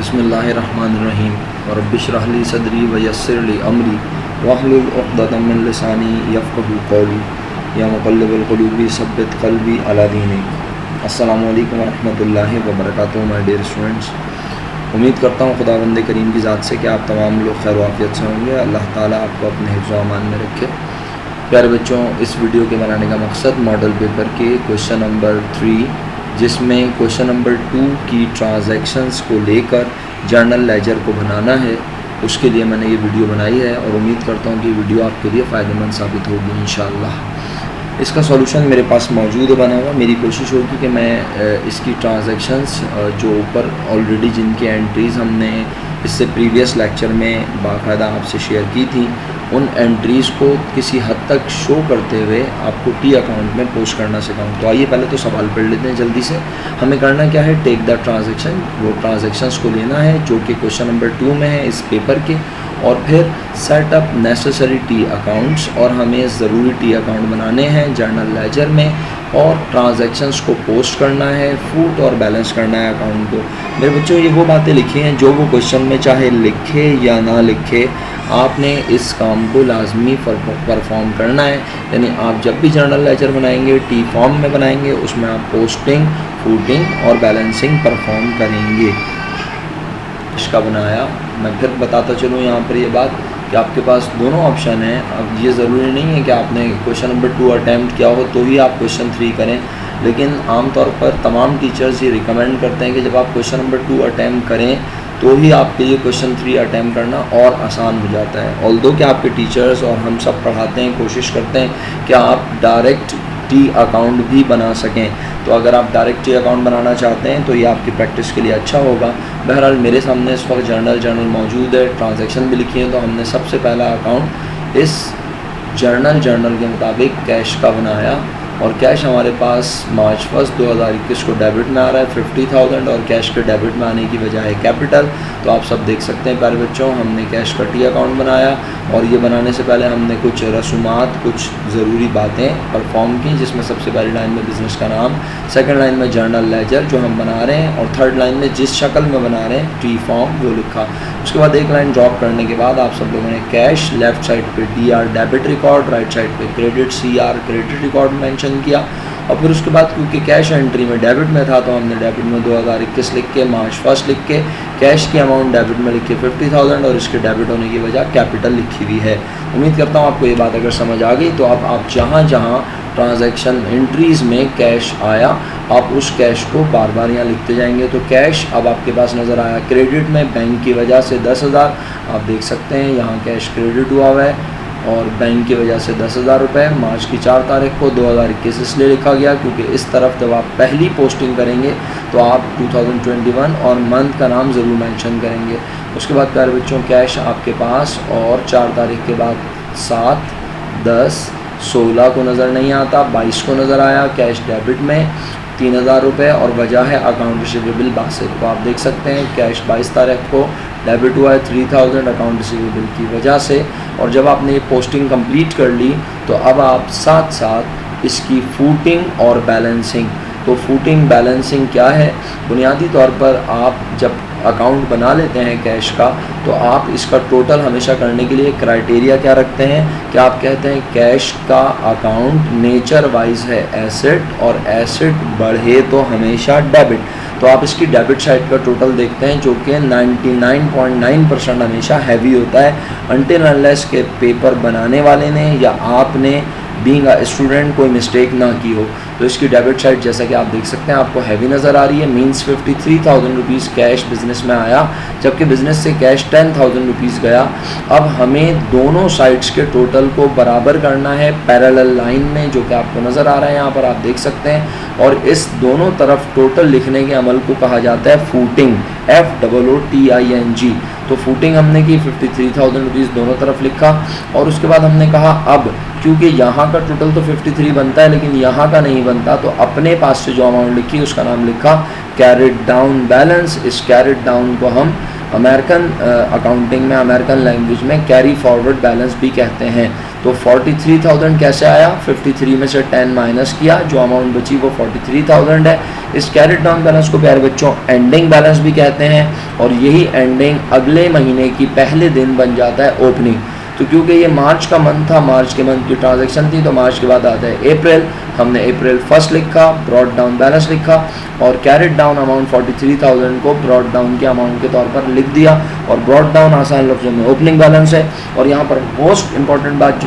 बिस्मिल्लाहिर्रहमानिर्रहीम रब्बिश्रह ली सदरी व यस्सिर ली अमरी वहलुल उक़दतम मिन लिसानी यफ़क़हू क़ौली या मुक़ल्लिबल क़ुलूबि सब्बित क़ल्बी अला दीनिक। अस्सलामु अलैकुम व रहमतुल्लाहि व बरकातुहू माय डियर स्टूडेंट्स। उम्मीद करता हूँ खुदावंद करीम की ज़ात से कि आप तमाम लोग खैर वाफ़ियत से होंगे। अल्लाह ताला आपको अपने हिफ्ज़ व अमान में रखे। प्यारे बच्चों, इस वीडियो के बनाने का मकसद मॉडल पेपर के क्वेश्चन नंबर 3 जिसमें क्वेश्चन नंबर 2 की ट्रांजैक्शंस को लेकर जर्नल लेजर को बनाना है, उसके लिए मैंने ये वीडियो बनाई है और उम्मीद करता हूँ कि वीडियो आपके लिए फ़ायदेमंद साबित होगी इंशाअल्लाह। इसका सॉल्यूशन मेरे पास मौजूद है बना हुआ। मेरी कोशिश होगी कि मैं इसकी ट्रांजैक्शंस जो ऊपर ऑलरेडी जिनकी एंट्रीज़ हमने इससे प्रीवियस लेक्चर में बाकायदा आपसे शेयर की थी, उन एंट्रीज़ को किसी हद तक शो करते हुए आपको टी अकाउंट में पोस्ट करना सिखाऊँ। तो आइए पहले तो सवाल पढ़ लेते हैं जल्दी से। हमें करना क्या है, टेक द ट्रांजैक्शन, वो ट्रांजैक्शंस को लेना है जो कि क्वेश्चन नंबर 2 में है इस पेपर के, और फिर set up necessary T accounts, और हमें ज़रूरी टी अकाउंट बनाने हैं जर्नल लेजर में, और ट्रांजैक्शंस को पोस्ट करना है, फूट और बैलेंस करना है अकाउंट को। मेरे बच्चों, ये वो बातें लिखी हैं जो वो क्वेश्चन में चाहे लिखे या ना लिखे, आपने इस काम को लाजमी परफॉर्म करना है। यानी आप जब भी जर्नल लेजर बनाएंगे टी फॉर्म में बनाएंगे, उसमें आप पोस्टिंग, फूटिंग और बैलेंसिंग परफॉर्म करेंगे। इसका बनाया मैं फिर बताता चलूँ यहाँ पर ये बात कि आपके पास दोनों ऑप्शन हैं। अब ये ज़रूरी नहीं है कि आपने क्वेश्चन नंबर 2 अटैम्प्ट किया हो तो ही आप क्वेश्चन 3 करें, लेकिन आमतौर पर तमाम टीचर्स ये रिकमेंड करते हैं कि जब आप क्वेश्चन नंबर 2 अटैम्प्ट करें तो ही आपके लिए क्वेश्चन 3 अटैम्प्ट करना और आसान हो जाता है। ऑल्दो कि आपके टीचर्स और हम सब पढ़ाते हैं, कोशिश करते हैं कि आप डायरेक्ट टी अकाउंट भी बना सकें। तो अगर आप डायरेक्ट टी अकाउंट बनाना चाहते हैं तो ये आपकी प्रैक्टिस के लिए अच्छा होगा। बहरहाल मेरे सामने इस वक्त जर्नल मौजूद है, ट्रांजैक्शन भी लिखी है, तो हमने सबसे पहला अकाउंट इस जर्नल के मुताबिक कैश का बनाया, और कैश हमारे पास मार्च 1 2021 को डेबिट में आ रहा है 50,000, और कैश के डेबिट में आने की वजह है कैपिटल। तो आप सब देख सकते हैं प्यारे बच्चों, हमने कैश का टी अकाउंट बनाया, और ये बनाने से पहले हमने कुछ रसूमात, कुछ ज़रूरी बातें परफॉर्म की, जिसमें सबसे पहली लाइन में बिज़नेस का नाम, सेकंड लाइन में जर्नल लेजर जो हम बना रहे हैं, और थर्ड लाइन में जिस शक्ल में बना रहे हैं टी फॉर्म वो लिखा। उसके बाद एक लाइन ड्रॉप करने के बाद आप सब लोगों ने कैश, लेफ़्ट साइड पे DR debit record, right side पे credit CR credit record mention किया, और फिर उसके बाद क्योंकि कैश एंट्री में डेबिट में था तो हमने डेबिट में 2021 लिख के, मार्च 1 लिख के, कैश की अमाउंट डेबिट में लिख के 50,000, और इसके डेबिट होने की वजह कैपिटल लिखी हुई है। उम्मीद करता हूँ आपको ये बात अगर समझ आ गई तो अब आप जहाँ ट्रांजैक्शन एंट्रीज़ में कैश आया आप उस कैश को बार बार यहाँ लिखते जाएंगे। तो कैश अब आपके पास नज़र आया क्रेडिट में, बैंक की वजह से 10,000, आप देख सकते हैं यहाँ कैश क्रेडिट हुआ हुआ है, और बैंक की वजह से 10,000 रुपये मार्च की 4 तारीख को 2021 इसलिए लिखा गया क्योंकि इस तरफ जब आप पहली पोस्टिंग करेंगे तो आप 2021 और मंथ का नाम ज़रूर मेंशन करेंगे। उसके बाद प्यारे बच्चों, कैश आपके पास और 4 तारीख के बाद 7, 10, 16 को नज़र नहीं आता, 22 को नज़र आया कैश डेबिट में 3,000 रुपये, और वजह है अकाउंट रिसीवेबल बासित। तो आप देख सकते हैं कैश 22 तारीख को डेबिट हुआ है 3,000 अकाउंट रिसीवेबल की वजह से। और जब आपने ये पोस्टिंग कंप्लीट कर ली तो अब आप साथ साथ इसकी फूटिंग और बैलेंसिंग, तो फूटिंग बैलेंसिंग क्या है, बुनियादी तौर पर आप जब अकाउंट बना लेते हैं कैश का तो आप इसका टोटल हमेशा करने के लिए क्राइटेरिया क्या रखते हैं कि आप कहते हैं कैश का अकाउंट नेचर वाइज है एसेट, और एसेट बढ़े तो हमेशा डेबिट। तो आप इसकी डेबिट साइड का टोटल देखते हैं जो कि 99.9% हमेशा हैवी होता है, अनटिल अनलेस के पेपर बनाने वाले ने या आपने बीइंग अ स्टूडेंट कोई मिस्टेक ना की हो। तो इसकी डेबिट साइड जैसा कि आप देख सकते हैं आपको हैवी नज़र आ रही है, मींस 53,000 रुपीज़ कैश बिज़नेस में आया, जबकि बिज़नेस से कैश 10,000 रुपीज़ गया। अब हमें दोनों साइड्स के टोटल को बराबर करना है पैरेलल लाइन में, जो कि आपको नज़र आ रहा है यहाँ पर आप देख सकते हैं, और इस दोनों तरफ टोटल लिखने के अमल को कहा जाता है फूटिंग, FOOTING। तो फूटिंग हमने की 53,000 रुपीज़ दोनों तरफ लिखा, और उसके बाद हमने कहा अब क्योंकि यहाँ का टोटल तो 53 बनता है लेकिन यहाँ का नहीं बनता, तो अपने पास से जो अमाउंट लिखी उसका नाम लिखा कैरिड डाउन बैलेंस। इस कैरिड डाउन को हम अमेरिकन अकाउंटिंग में, अमेरिकन लैंग्वेज में कैरी फॉरवर्ड बैलेंस भी कहते हैं। तो 43,000 कैसे आया, 53 में से 10 माइनस किया, जो अमाउंट बची वो 43,000 है। इस कैरिड डाउन बैलेंस को प्यारे बच्चों एंडिंग बैलेंस भी कहते हैं, और यही एंडिंग अगले महीने की पहले दिन बन जाता है ओपनिंग। तो क्योंकि ये मार्च का मंथ था, मार्च के मंथ की ट्रांजैक्शन थी, तो मार्च के बाद आता है अप्रैल। हमने अप्रैल फर्स्ट लिखा, ब्रॉड डाउन बैलेंस लिखा और कैरेट डाउन अमाउंट 43,000 को ब्रॉड डाउन के अमाउंट के तौर पर लिख दिया। और ब्रॉड डाउन आसान लफ्ज़ों में ओपनिंग बैलेंस है। और यहाँ पर मोस्ट इंपॉर्टेंट बात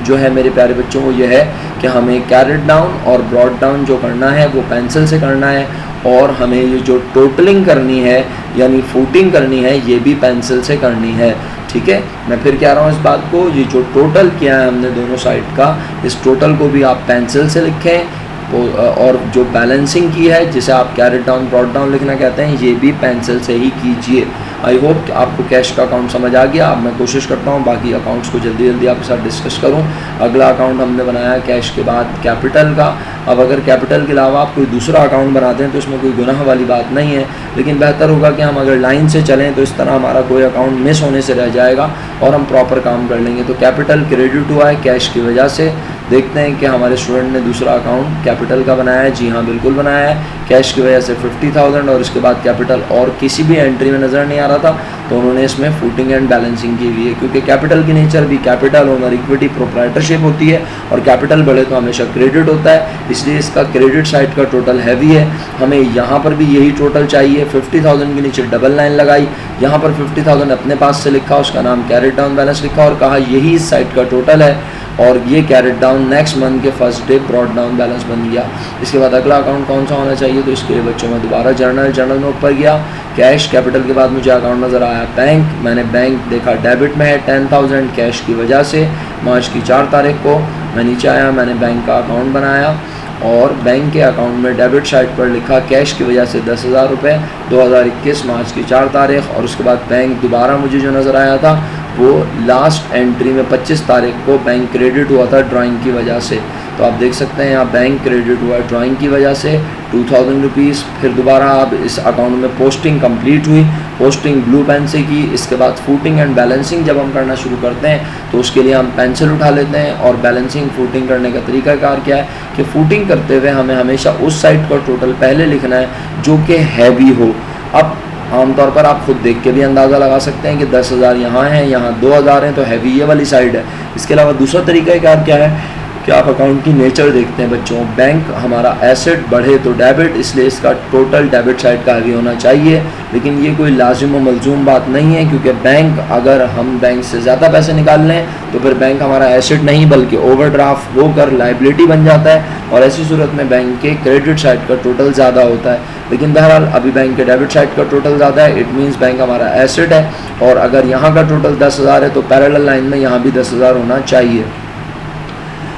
जो है मेरे प्यारे बच्चों वो ये है कि हमें कैरेट डाउन और ब्रॉड डाउन जो करना है वो पेंसिल से करना है, और हमें ये जो टोटलिंग करनी है यानी फूटिंग करनी है ये भी पेंसिल से करनी है। ठीक है, मैं फिर कह रहा हूँ इस बात को, ये जो टोटल किया है हमने दोनों साइड का, इस टोटल को भी आप पेंसिल से लिखें, और जो बैलेंसिंग की है जिसे आप कैरेट डाउन ब्रॉड डाउन लिखना कहते हैं ये भी पेंसिल से ही कीजिए। आई होप कि आपको कैश का अकाउंट समझ आ गया। अब मैं कोशिश करता हूँ बाकी अकाउंट्स को जल्दी जल्दी आपके साथ डिस्कस करूँ। अगला अकाउंट हमने बनाया कैश के बाद कैपिटल का। अब अगर कैपिटल के अलावा आप कोई दूसरा अकाउंट बनाते हैं तो इसमें कोई गुनाह वाली बात नहीं है, लेकिन बेहतर होगा कि हम अगर लाइन से चलें तो इस तरह हमारा कोई अकाउंट मिस होने से रह जाएगा और हम प्रॉपर काम कर लेंगे। तो कैपिटल क्रेडिट हुआ है कैश की वजह से। देखते हैं कि हमारे स्टूडेंट ने दूसरा अकाउंट कैपिटल का बनाया है। जी हाँ, बिल्कुल बनाया है। कैश की वजह से 50,000 और इसके बाद कैपिटल और किसी भी एंट्री में नज़र नहीं आ रहा था, तो उन्होंने इसमें फूटिंग एंड बैलेंसिंग की हुई है। क्योंकि कैपिटल की नेचर भी कैपिटल ओनर इक्विटी प्रोप्राइटरशिप होती है और कैपिटल बढ़े तो हमेशा क्रेडिट होता है, इसलिए इसका क्रेडिट साइड का टोटल हैवी है। हमें यहाँ पर भी यही टोटल चाहिए। 50,000 के नीचे डबल लाइन लगाई, यहाँ पर 50,000 अपने पास से लिखा, उसका नाम कैरेट डाउन बैलेंस लिखा और कहा यही इस साइड का टोटल है, और ये कैरेट डाउन नेक्स्ट मंथ के first day brought down balance बन गया। इसके बाद अगला अकाउंट कौन सा होना चाहिए, तो इसके लिए बच्चों में दोबारा जर्नल में ऊपर गया। कैश कैपिटल के बाद मुझे अकाउंट नज़र आया बैंक। मैंने बैंक देखा डेबिट में है 10,000 कैश की वजह से मार्च की 4 तारीख को। मैं नीचे आया, मैंने बैंक का अकाउंट बनाया और बैंक के अकाउंट में डेबिट साइड पर लिखा कैश की वजह से 10,000 रुपये 2021 मार्च की 4 तारीख। और उसके बाद बैंक दोबारा मुझे जो नज़र आया था वो लास्ट एंट्री में 25 तारीख को बैंक क्रेडिट हुआ था ड्राइंग की वजह से। तो आप देख सकते हैं यहाँ बैंक क्रेडिट हुआ है ड्राइंग की वजह से 2,000 रुपीज़। फिर दोबारा अब इस अकाउंट में पोस्टिंग कंप्लीट हुई, पोस्टिंग ब्लू पेन से की। इसके बाद फूटिंग एंड बैलेंसिंग जब हम करना शुरू करते हैं तो उसके लिए हम पेंसिल उठा लेते हैं। और बैलेंसिंग फूटिंग करने का तरीकाकार क्या है कि फूटिंग करते हुए हमें हमेशा उस साइड का टोटल पहले लिखना है जो कि हैवी हो। अब आमतौर पर आप खुद देख के भी अंदाज़ा लगा सकते हैं कि 10,000 यहाँ है, यहाँ 2,000 हैं, तो हैवी ये वाली साइड है। इसके अलावा दूसरा तरीकाकार क्या है कि आप अकाउंट की नेचर देखते हैं बच्चों। बैंक हमारा एसेट बढ़े तो डेबिट, इसलिए इसका टोटल डेबिट साइड का हैवी होना चाहिए। लेकिन ये कोई लाजिम व मलजूम बात नहीं है, क्योंकि बैंक अगर हम बैंक से ज़्यादा पैसे निकाल लें तो फिर बैंक हमारा एसेट नहीं बल्कि ओवरड्राफ्ट होकर लाइबिलिटी बन जाता है, और ऐसी सूरत में बैंक के क्रेडिट साइड का टोटल ज़्यादा होता है। लेकिन बहरहाल अभी बैंक के डेबिट साइड का टोटल ज़्यादा है, इट मीन्स बैंक हमारा एसेट है। और अगर यहाँ का टोटल 10,000 है तो पैरेलल लाइन में यहाँ भी 10,000 होना चाहिए।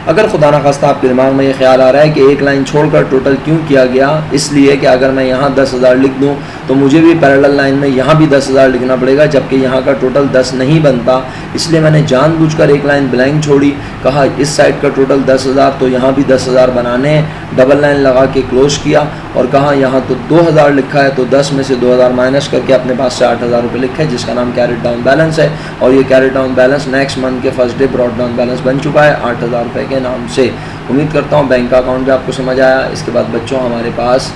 अगर खुदा न खास्ता आपके दिमाग में ये ख्याल आ रहा है कि एक लाइन छोड़कर टोटल क्यों किया गया, इसलिए कि अगर मैं यहाँ 10,000 लिख दूँ तो मुझे भी पैरेलल लाइन में यहाँ भी 10,000 लिखना पड़ेगा, जबकि यहाँ का टोटल 10 नहीं बनता। इसलिए मैंने जानबूझकर एक लाइन ब्लैंक छोड़ी, कहा इस साइड का टोटल 10,000 तो यहाँ भी 10,000 बनाने हैं। डबल लाइन लगा के क्लोज किया और कहा यहाँ तो 2,000 लिखा है तो 10 में से 2,000 माइनस करके अपने पास से 8,000 रुपये लिखे, जिसका नाम कैरेट डाउन बैलेंस है। और ये carried down balance next month के first day brought down balance बन चुका है 8,000 रुपये के नाम से। उम्मीद करता हूँ बैंक का अकाउंट भी आपको समझ आया। इसके बाद बच्चों हमारे पास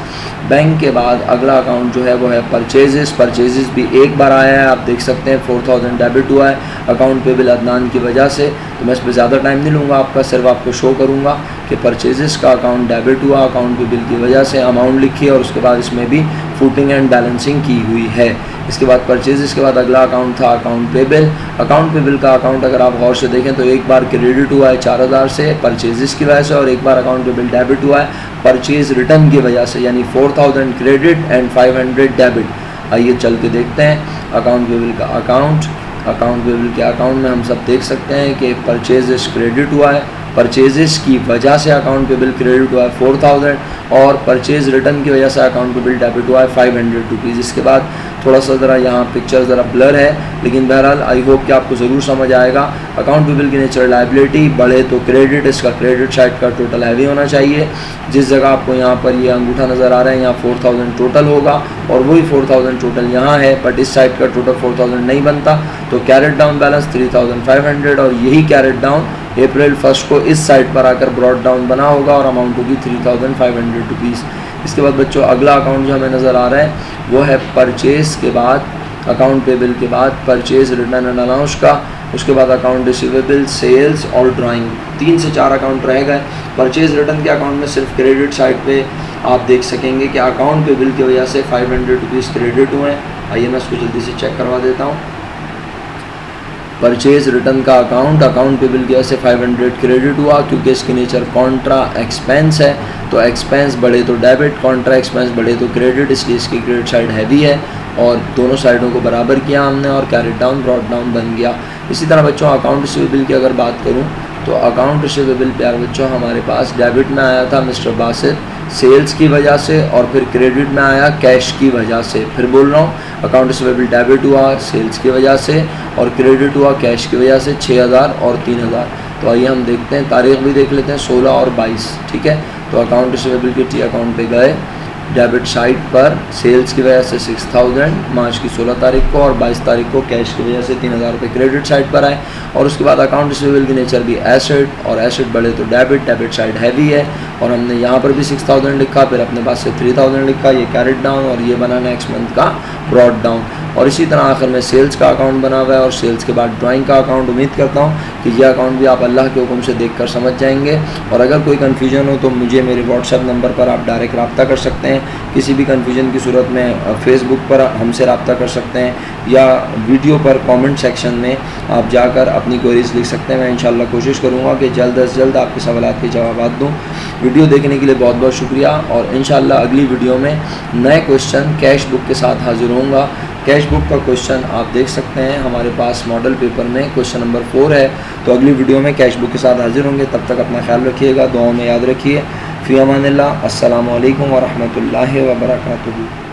बैंक के बाद अगला अकाउंट जो है वो है परचेजेस। परचेजेस भी एक बार आया है, आप देख सकते हैं 4,000 डेबिट हुआ है अकाउंट पे बिल अदनान की वजह से। तो मैं इस पर ज़्यादा टाइम नहीं लूँगा आपका, सिर्फ आपको शो करूँगा कि परचेजेस का अकाउंट डेबिट हुआ अकाउंट पे बिल की वजह से, अमाउंट लिखी और उसके बाद इसमें भी फूटिंग एंड बैलेंसिंग की हुई है। इसके बाद परचेजेस के बाद अगला अकाउंट था अकाउंट पे बिल। अकाउंट पे बिल का अकाउंट अगर आप गौर से देखें तो एक बार क्रेडिट हुआ है 4,000 से परचेजेस की वजह से, और एक बार अकाउंट पे बिल डेबिट हुआ है परचेज रिटर्न की वजह से, यानी 4,000 क्रेडिट एंड 500 डेबिट। आइए चल के देखते हैं अकाउंट पे बिल का अकाउंट। अकाउंट पे बिल के अकाउंट में हम सब देख सकते हैं कि परचेजेस क्रेडिट हुआ है, परचेजेस की वजह से अकाउंट पे बिल क्रेडिट हुआ है 4,000, और परचेज रिटर्न की वजह से अकाउंट पे बिल डेबिट हुआ है 500 रुपीज़। इसके बाद थोड़ा सा ज़रा यहाँ पिक्चर ज़रा ब्लर है, लेकिन बहरहाल आई होप कि आपको ज़रूर समझ आएगा। अकाउंट पे बिल की नेचर लाइबिलिटी बढ़े तो क्रेडिट, इसका क्रेडिट साइड का टोटल हैवी होना चाहिए। जिस जगह आपको यहाँ पर ये अंगूठा नज़र आ रहा है यहाँ 4,000 टोटल होगा और वही 4,000 टोटल यहाँ है, बट इस साइड का टोटल 4,000 नहीं बनता। तो कैरेट डाउन बैलेंस 3,500, और यही कैरेट डाउन अप्रैल 1 को इस साइड पर आकर ब्रॉड डाउन बना होगा और अमाउंट होगी 3,500 रुपीज़। इसके बाद बच्चों अगला अकाउंट जो हमें नज़र आ रहा है वो है परचेज़ के बाद, अकाउंट पेबल के बाद परचेज़ रिटर्न एंड अलाउंस का, उसके बाद अकाउंट रिसीवेबल, सेल्स और ड्राइंग, 3 से 4 अकाउंट रह गए। परचेज़ रिटर्न के अकाउंट में सिर्फ क्रेडिट साइड पे आप देख सकेंगे कि अकाउंट पेबल की वजह से 500 रुपीज़ क्रेडिट हुए हैं। आइए मैं इसको जल्दी से चेक करवा देता हूँ। परचेज़ रिटर्न का अकाउंट पेबल की वजह से 500 क्रेडिट हुआ, क्योंकि इसके नेचर कॉन्ट्रा एक्सपेंस है, तो एक्सपेंस बढ़े तो डेबिट, कॉन्ट्रा एक्सपेंस बढ़े तो क्रेडिट, इसलिए इसकी क्रेडिट साइड हैवी है और दोनों साइडों को बराबर किया हमने और कैरेट डाउन ब्रॉट डाउन बन गया। इसी तरह बच्चों अकाउंट रिसीवेबल की अगर बात करूं तो अकाउंट रिसीवेबल प्यार बच्चों हमारे पास डेबिट में आया था मिस्टर बासित सेल्स की वजह से, और फिर क्रेडिट में आया कैश की वजह से। फिर बोल रहा हूँ अकाउंट रिसीवेबल डेबिट हुआ सेल्स की वजह से और क्रेडिट हुआ कैश की वजह से 6000 और 3000। तो आइए हम देखते हैं, तारीख भी देख लेते हैं 16 और 22, ठीक है। तो अकाउंट रिसीवेबल के टी अकाउंट पे गए, डेबिट साइड पर सेल्स की वजह से 6000 मार्च की 16 तारीख को और 22 तारीख को कैश की वजह से 3000 रुपये क्रेडिट साइड पर आए। और उसके बाद अकाउंट रिसीवेबल की नेचर भी एसेट, और एसेट बढ़े तो डेबिट साइड हैवी है और हमने यहाँ पर भी 6000 लिखा, फिर अपने पास से 3000 लिखा, ये कैरेट डाउन और ये बना नेक्स्ट मंथ का ब्रॉड डाउन। और इसी तरह आखिर में सेल्स का अकाउंट बना हुआ है और सेल्स के बाद ड्राइंग का अकाउंट। उम्मीद करता हूँ कि यह अकाउंट भी आप अल्लाह के हुक्म से देखकर समझ जाएंगे। और अगर कोई कन्फ्यूजन हो तो मुझे मेरे व्हाट्सएप नंबर पर आप डायरेक्ट रब्ता कर सकते हैं। किसी भी कन्फ्यूजन की सूरत में फेसबुक पर हमसे रब्ता कर सकते हैं या वीडियो पर कमेंट सेक्शन में आप जाकर अपनी क्वेरीज लिख सकते हैं। मैं इंशाल्लाह कोशिश करूँगा कि जल्द अज जल्द आपके सवालात के जवाब दूँ। वीडियो देखने के लिए बहुत बहुत शुक्रिया और इंशाल्लाह अगली वीडियो में नए क्वेश्चन कैश बुक के साथ हाजिर होऊंगा। कैश बुक का क्वेश्चन आप देख सकते हैं हमारे पास मॉडल पेपर में क्वेश्चन नंबर 4 है। तो अगली वीडियो में कैश बुक के साथ हाजिर होंगे। तब तक अपना ख्याल रखिएगा, दुआओं में याद रखिए। फ़ी अमानिल्लाह, अस्सलामु अलैकुम व रहमतुल्लाहि व बरकातुहू।